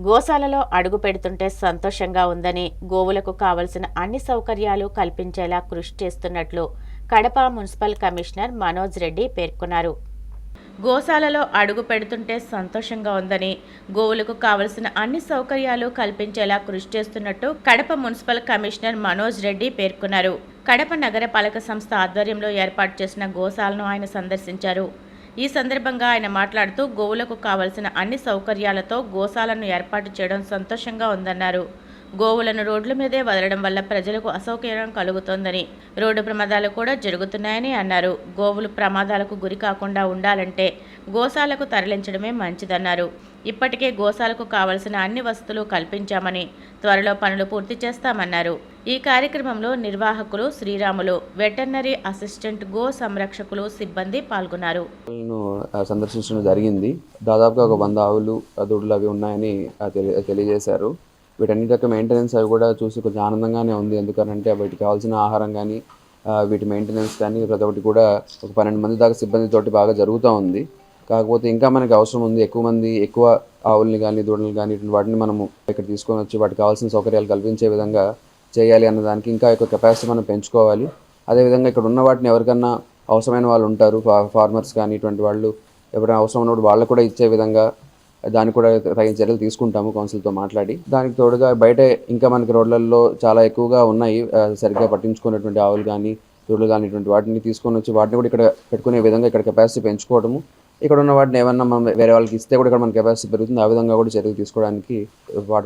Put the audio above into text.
గోశాలలో అడుగు పెడుతుంటే సంతోషంగా ఉందని, గోవులకు కావలసిన అన్ని సౌకర్యాలు కల్పించేలా కృషి చేస్తున్నట్లు కడప మున్సిపల్ కమిషనర్ మనోజ్ రెడ్డి పేర్కొన్నారు. గోశాలలో అడుగు పెడుతుంటే సంతోషంగా ఉందని, గోవులకు కావలసిన అన్ని సౌకర్యాలు కల్పించేలా కృషి చేస్తున్నట్టు కడప మున్సిపల్ కమిషనర్ మనోజ్ రెడ్డి పేర్కొన్నారు. కడప నగరపాలక సంస్థ ఆధ్వర్యంలో ఏర్పాటు చేసిన గోశాలను ఆయన సందర్శించారు. ఈ సందర్భంగా ఆయన మాట్లాడుతూ గోవులకు కావలసిన అన్ని సౌకర్యాలతో గోశాలను ఏర్పాటు చేయడం సంతోషంగా ఉందన్నారు. గోవులను రోడ్ల మీదే వదలడం వల్ల ప్రజలకు అసౌకర్యం కలుగుతోందని, రోడ్డు ప్రమాదాలు కూడా జరుగుతున్నాయని అన్నారు. గోవులు ప్రమాదాలకు గురి కాకుండా ఉండాలంటే గోశాలకు తరలించడమే మంచిదన్నారు. ఇప్పటికే గోశాలకు కావలసిన అన్ని వసతులు కల్పించామని, త్వరలో పనులు పూర్తి చేస్తామన్నారు. ఈ కార్యక్రమంలో నిర్వాహకులు శ్రీరాములు, వెటర్నరీ అసిస్టెంట్, గో సంరక్షకులు, సిబ్బంది పాల్గొన్నారు. సందర్శించడం జరిగింది. దాదాపుగా ఒక 100 ఆవులు, దూడలు అవి ఉన్నాయని తెలియజేశారు. వీటన్నిటి యొక్క మెయింటెనెన్స్ అవి కూడా చూసి కొంచెం ఆనందంగానే ఉంది. ఎందుకనంటే వీటికి కావాల్సిన ఆహారం కానీ, వీటి మెయింటెనెన్స్ కానీ ప్రతి ఒక్కటి కూడా ఒక 12 మంది దాకా సిబ్బందితోటి బాగా జరుగుతూ ఉంది. కాకపోతే ఇంకా మనకి అవసరం ఉంది. ఎక్కువ ఆవుల్ని కానీ, దూడలు కానీ వాటిని మనము ఇక్కడ తీసుకొని వచ్చి వాటికి కావాల్సిన సౌకర్యాలు కల్పించే విధంగా చేయాలి అన్నదానికి ఇంకా ఎక్కువ కెపాసిటీ మనం పెంచుకోవాలి. అదేవిధంగా ఇక్కడ ఉన్న వాటిని ఎవరికన్నా అవసరమైన వాళ్ళు ఉంటారు, ఫార్మర్స్ కానీ ఇటువంటి వాళ్ళు ఎవరైనా అవసరం ఉన్నప్పుడు వాళ్ళకు కూడా ఇచ్చే విధంగా దానికి కూడా తగిన చర్యలు తీసుకుంటాము కౌన్సిల్తో మాట్లాడి. దానికి తోడుగా బయట ఇంకా మనకి రోడ్లలో చాలా ఎక్కువగా ఉన్నాయి సరిగ్గా పట్టించుకున్నటువంటి ఆవులు కానీ, దూడలు కానీ ఇటువంటి వాటిని తీసుకొని వచ్చి వాటిని కూడా ఇక్కడ పెట్టుకునే విధంగా ఇక్కడ కెపాసిటీ పెంచుకోవడము, ఇక్కడ ఉన్న వాటిని ఏమన్నా మనం వేరే వాళ్ళకి ఇస్తే కూడా ఇక్కడ మన కెపాసిటీ పెరుగుతుంది. ఆ విధంగా కూడా చర్యలు తీసుకోవడానికి వాటి